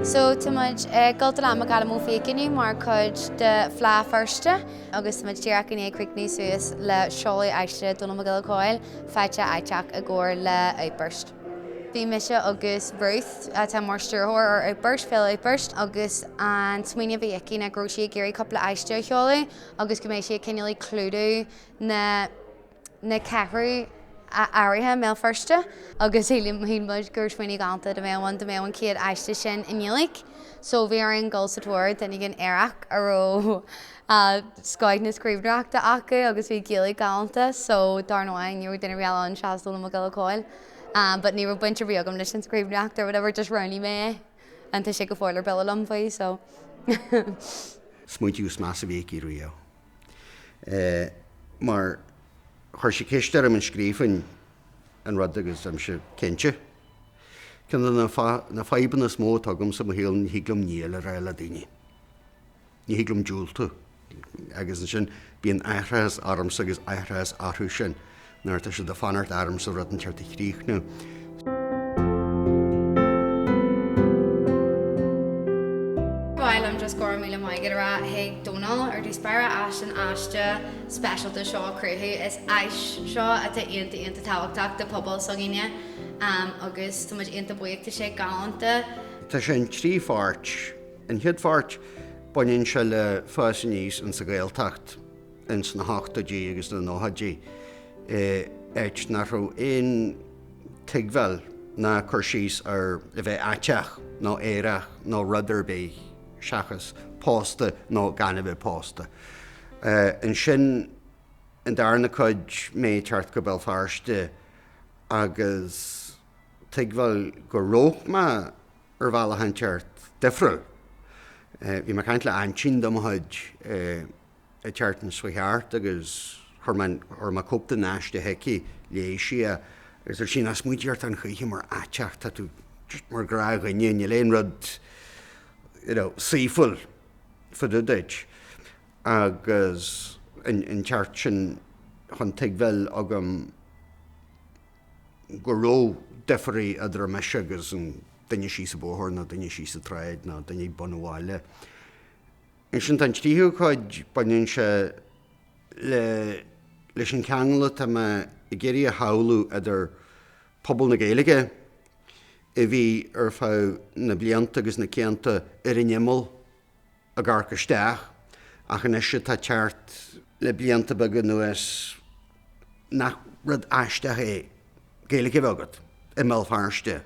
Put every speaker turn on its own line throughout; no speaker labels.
So táid Dónall Mac Giolla mó fécinniu mar chuid de phleá Feirste, agus táid tíreach in écricní suas le seolaí aiste Dónall Mac Giolla Chóill, Faiteach Aiteach a gcóir le Outburst. Bhí mise agus Ruth tá mar stúrthóir ar Outburst, fel Outburst, agus an smaointeoirí bhí aici na gróisií géirí coppla aiste a cheolaí, agus go mbeidh sé cinnealaí clúdú na ceathrú aeracha mBéal Feirste, agus hímuid gur smaoinigh galanta do méhain chéad aiste sin inniuigh. So bhí ar an gol sa túir dennig an aeracha aró scoid na scríbhneoireachta acu agus bhí géalaí galanta, so darnáin níor duine réal an seas Dónall Mac Giolla Chóill. But ní buinte bríagam leis an scríbhneoireachta or whatever just roní mé an tá sé go fáilir belam faoi, so.
Smaointeoirí más a bhéic í riá. Mar chuir sé céistear am an scríofainn an rud agus am se cinnte. Cinn na faiban na smó tugam sa mhéal ní hiaglam níl a réile daoine. Ní hiaglam dúilta. Agus sin bíon aerachas arms agus aerachas arthú sin. Nuair tá sé de fanart arms a rud an teirta chríochna.
While I'm just going to get a hey Dónall or dispara ash and aiste specialty show crew is aish show at the end the talk the pobl soginia agus so much into buick to shake galanta.
Tá sé an tríomhfáirt an headfáirt buinn se le fásaníos an sa Gaeltacht in san 8 agus na 9 éit nach raibh éon tigmheil na chuirsís ar a bheith aiteach nó éireach nó rudidir bé seachas pósta nó gan a bheith pósta. An sin an darna chuid mé teart go Belfast agus tigmheil go róchma ar bhela an teart difriúil. Bhí mar caint le ansin dom chuid a teart an suitheart agus ar ma cópta náiste heici léisi agus ar sin as muideart an chuige mar ateach tá tú mar graag a níon léon rud sífuil fududéid agus an teart sin chun tigmheil agam go ró defarí idir a meise agus an duine sí sa bóthir na duine sí sa tsraith na duine bunháile. An sin tan tíú chuid bainn se leis an ceangaile tá i ggéirí a haulú idir pobl na Gaeilge i bhí ar fá na blianta agus na ceanta ar an imol a gcarcha isteach ach an ise tá teart le blianta beag nuas nach rud aisteach é Gaeilge bhagad i mBéal Feirste.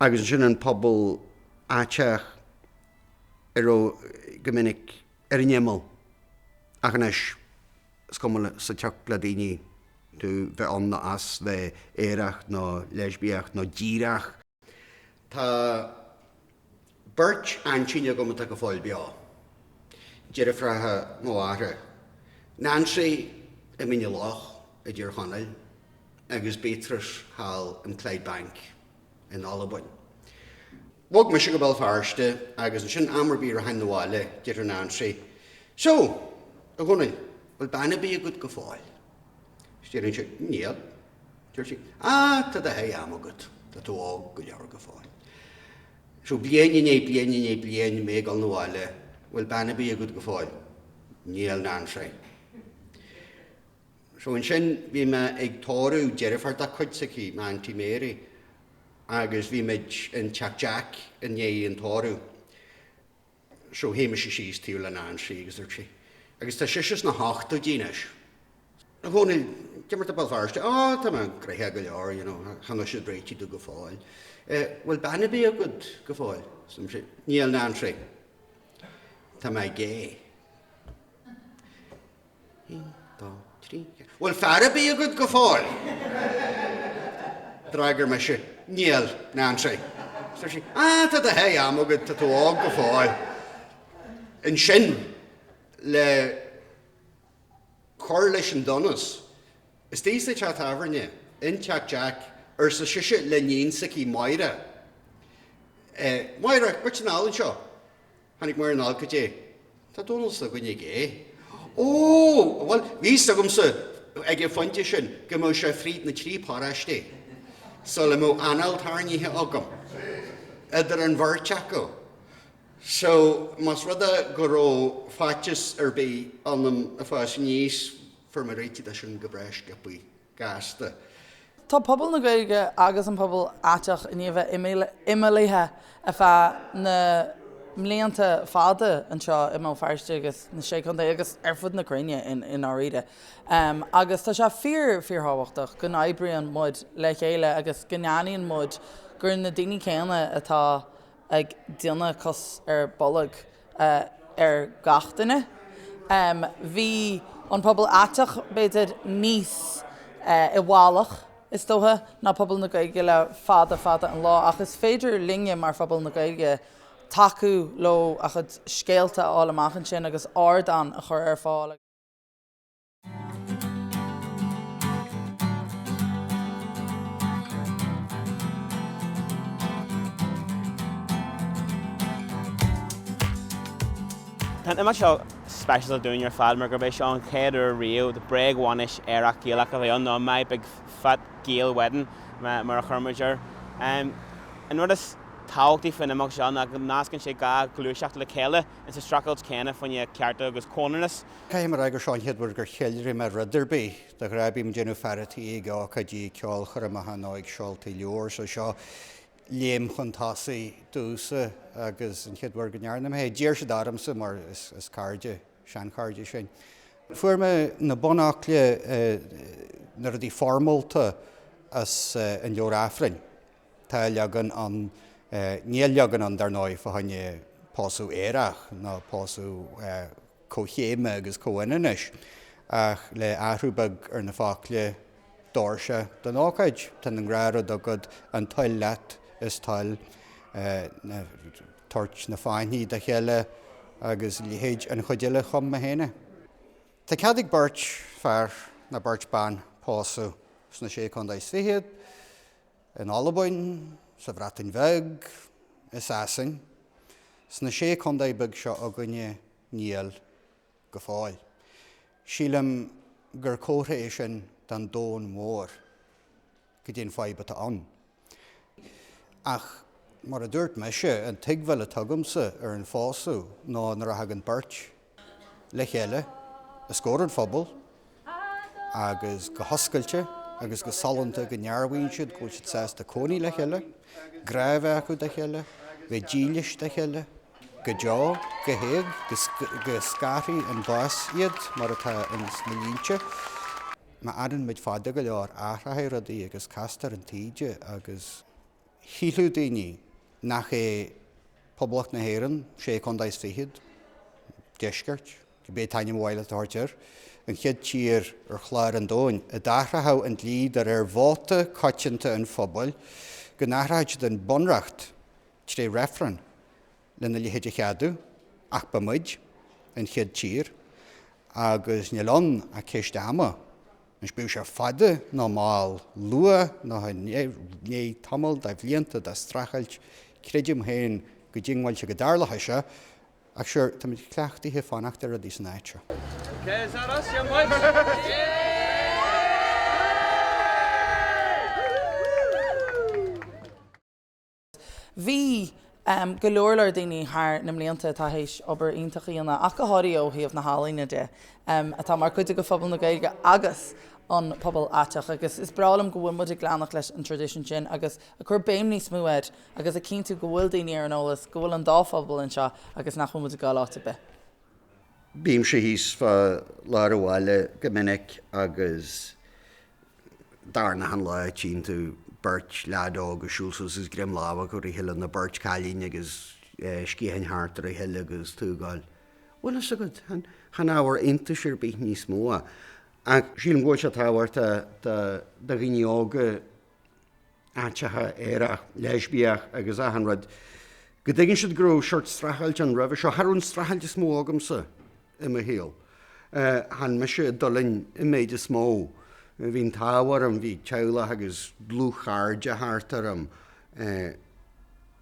Agus sin an pobl aiteach ar ó go minic ar an imol ach an is scomala sa teach le daoine tú bheith an na as le éireach nó lesbíach nó díreach. Tá beirt ansin go mata go fáil beá. Deir a frathe nó áire. Nancy i mine lách a dtíor chonaill agus Beatrice hall an Clydebank in Albain. Bog me se go Belfast agus an sin amarbí a hain nóháile deir an Nancy. So, a gúnail, bhfuil banna bí a good go fáil. Stíann sé níl. Tíir sí, tá a hé am agad, tá tú ág go leabhar go fáil. So blian mé gal nóháile, bhfuil banna bí a good go fáil. Níl Nancy. So an sin bhí me ag tóirú deirifar da chuid sa cí má Aunty Mary agus bhí meid an Jack in an tóirú. So héime sé síos tíú le Nancy agus ir sí. Agus tá sios na 8 díneis. Na gcónail ceimar a Belfast, tá man greithe go leor, chana sé bréití do go fáil. Bhfuil banna bí a go fáil. Níl Nancy. Tá mai gé. Bhfuil fearra bí a go fáil. Draigar me se níl Nancy. Tá a hé am agad tá tú ág go fáil. An sin le chur leis an donas. Is tí sa te tafarne in Jack ar sa siise le níon sa cí Moira. Moira, cuirt an álann seo? Hannig mar an alca dé. Tá Dónall sa gine gé. Bhil bhí sagam sa ag a fointe sin go mó se fríd na trí páraiste. So le mó anal tarníthe agam. Idir an bhirteach go. So, mas rada goró fatis bí annam a fás níos for mar réiti sin go breis gapuí gasta.
Tá pobl na Gaeilge agus an pobl aiteach in bheith imimethe a bheit na mléanta fada an seo i mó Feirste agus na séconda agus fud na Craine in áide. Agus tá se fíortháhachtach go ébrion mud le chéile agus gneanaíon mud gur na daoine céanna atá ag déanana cos bollag gachtainine. Bhí an pobl aiteach beidir níos i bhálach is dótha ná pobl na Gaeilge le fada an lá ach is féidir linge mar pobl na Gaeilge taú lo a chud scéalta ála amachchan sin agus ardan a chur fáil.
Tá imime seo special doing your fad mar go bheith seo an chéad riú de breag bháis aeracha Gaelach a bheith ná mai big fat Gael wedding mar a churmaidir. An rud is táchtaí fan amach seo na nácinn sé ga glúiseach le chéile is a struggles céna fan cearta agus cónanas.
Caim mar agur seán headbar gur chéidir mar ruderbí, de raibím déanú ferretí gá cadí ceáil chur amach náid seolta leor so seo léim chun tasaí dúsa agus an cheadhar go nearnam hé díir se dáramsa mar is cardide, sean cardide sin. Fuair me na bonach le na rudí formalta as an leor Afrin. Tá leagan an níl leagan an darnáid fa hanne pású éireach ná pású cóchéime agus cóhainais ach le ahrúbag ar na fácle dóirse den ácaid tan an gráad agad an tail leat is tal tuirt na fáinní de chéile agus líhéid an chuideile chum a héine. Tá ceadig beirt fearr na beirt ban pású sna sé chun fiad in Albain, sa bhratain bheag, is asan, sna sé chun beg seo a gunne níl go fáil. Sílam gur cótha é sin den dón mór go dtíon fáibata an. Ach mar a dúirt meise an tuigmhil a tugamsa ar an fású ná nar a hagan beirt le chéile, a scóir an phobal agus go hoscailte agus go salanta go nearmhaoin siad go siad sásta cónaí le chéile, gráibh acu de chéile, bheith dílis de chéile, go deá, go héag, go scathaí an bás iad mar atá in smilínte. Ma adan mid fada go leor athraithe rudaí agus castar an tíide agus hílú daoine nach é poblach na héireann sé chun fiad, deisceart, go bé taine mháile táirtear, an chead tír ar chláir an dóin, a dáthratha an líd ar bháta coitianta an phobal, go náthraid den bonracht tré refran lena líhéide cheadú, ach ba muid an chead tír, agus nílón a céiste ama. An spíú se fada ná máil lua ná né tamil da bhlianta da strachailt creidim héin go ddíngháil se go darlathe se ach seir tá muid cleachtaithe fánachtar a dís náite.
Okay, is that us, young boys?
Bhí go leorlar daoine thar na mléanta tá hééis obair iontacha íonna ach go háirí óthaíomh na hálainne de atá mar chuide go phobal na Gaeilge agus an pobl aiteach agus is bralam go bhfuil muidir gleannach leis an tradition sin agus a chur béim níos muid agus a cinnú go bhfuil daoine ar an ólas go bhfuil an dáphobal an seo agus nach muid gá láta be.
Bím sé hís fa láráile go minic agus darna an lá tín tú beirt leadó agus siúlsas is grim láha go hiile na beirt cailín agus scíhan háart ar hiile agus túgáil. Bhfuil is agad han áhar inta sér bí níos mó ach sílim ggóil se táhairta de ghineoga áitethe éire leisbíach agus ahan rud go dtaigeann siad grú seirt strachailt an roimh seo tharún strachailt is mó agamsa i mo héal. Han me se dulinn i méid is mó. Bhín táhar bhí teala agus blúchairde háartarm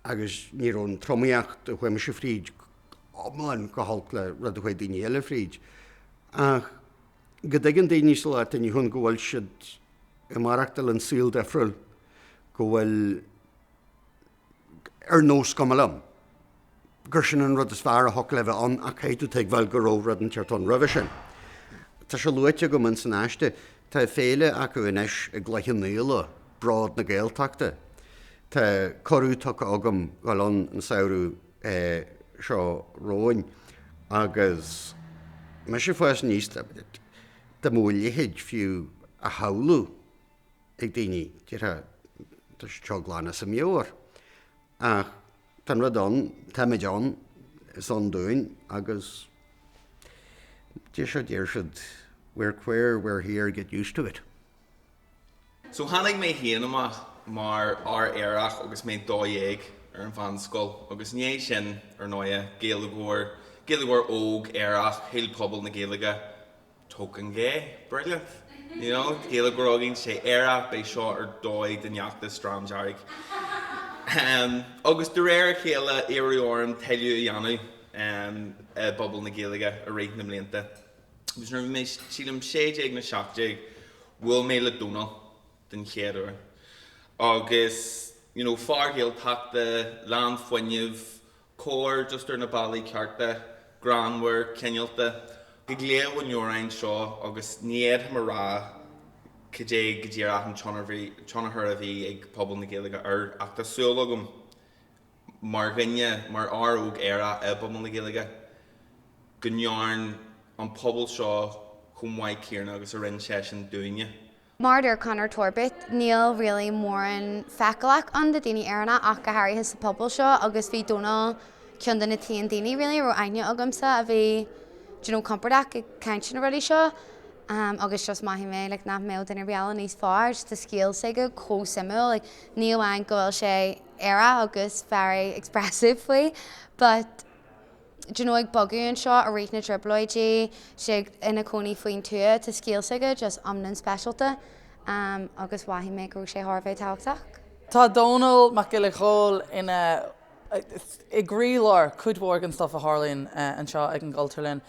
agus níón tromíocht a chuim se fríd amláin go halt le rud a chuid daoine eile fríd. Ach go dtaigeann daoine le in chun go bhfuil siad i marachtal an síl defriúil go bhfuil ar nós gomalam. gur sin an rud is fear a hoc le bheith an a chéú teag bhil go rórad an teartón roimhe sin. Tá se luite go man san aiste, tá féile acu inis ag gleithí níla brád na Gaeltachta. Tá choúteach agam gáil an saoú seo róin agus me sé fáis níos de múlihéid fiú a haú ag daoine tá seo glána sa méor. Ach tan rud an táid an is an dúin agus dé se déir siid we're queer, we're here, get used to it.
So hannig mé híana mar aeracha agus mé dóigh an bhanscoil agus ní sin nóia Gaeilgeoir óg aerach héil pobl na Gaeilge tócan gé, brilliant. You know, Gaeilgeoir óginn sé aerach bei seo dóigh den neachta stramdearg. Agus de réir chéile éireoran teiliú dhéanú pobl na Gaeilge a réit na mblianta. Agus nuair mé sílam 6 na 7 bhfuil mé le Dónall den chéad. Agus, fágéil tachta, land foiineh, cóir just ar na bailí cearta, granmhar, cenealta, go léamh an eorainn seo agus níiad mar rá cé go ddíach an tionathir a bhí ag pobl na Gaeilge ach tá súil agam mar ghinne mar áróg éire pobl na Gaeilge go nearn an pobl seo chun mhaid céarna agus a rinn sé sin dúine.
Marder Conor Torbit, Neil really mór an fecalach an de daoine airna ach go hairí his pobl seo agus bhí Dónall ceann na taon daoine really ro aine agamsa a bhí compordach ag ceantin ruí seo agus just maithí mé le nach mé den mBéal níos fáir tá scéal sé go cósimú níl bhain go bhfuil sé éire agus very expressive faoi, but ag bogaún seo a réit na triploidí sé ina coní faoin tua tá scéal sé go just amnan specialta agus waithí mé go sé thbhéh táhachtach.
Tá Dónall Mac Giolla Chóill ina i grílar chuidhór an stuff a Harlín an seo ag an Galterlinn.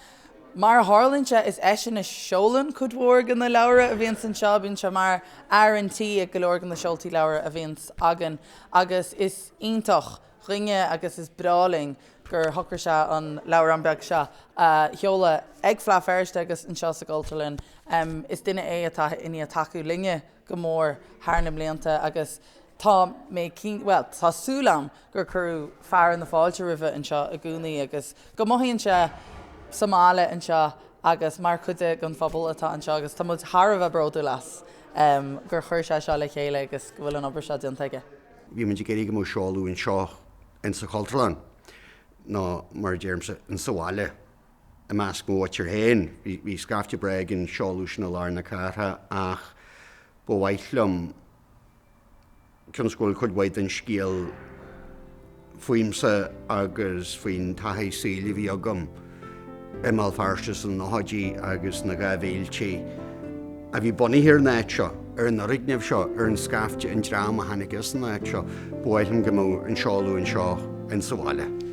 Mar Harlínse is eisian na seolann chuidhór gan na leabhar a bhíon san seo bíonn se mar airí ag go leor gan na seoltaí leabhar a bhíon agan agus is iontach ringe agus is bráling gur thucar se an leabhar an beag se cheola ag flá Feirste agus an seo sa Galterlinn. Is duine é atá iní taú linge go mór thar na mblianta agus tá mé tá súlam gur curú fear na fáilte ribh an seo a gúnaí agus go maithíonn se Somála an seo agus mar chuide gon phobal atá an seo agus tá muid Tharbh broú las gur chuir se le chéile agus go bhfuil an obair se diontaige.
Bhí man géirí go mó seáú in seo in sa Galterlinn ná mar déirmsa an sáile a measc mó tir héin hí scafte breig in seáú sin lá na cartha ach ba bhaithlumm chun scóil chud bhaid an scéal faoimsa agus faoin taithí síle bhí agam mBéal Feirste san na Hadí agus na Gaeltachtaí a bhí bunaí hir náid seo ar na rigneamh seo ar an scafte an drama hanig is náid seo bhhaithlumm go mó an seáú an seo in sa bhaile.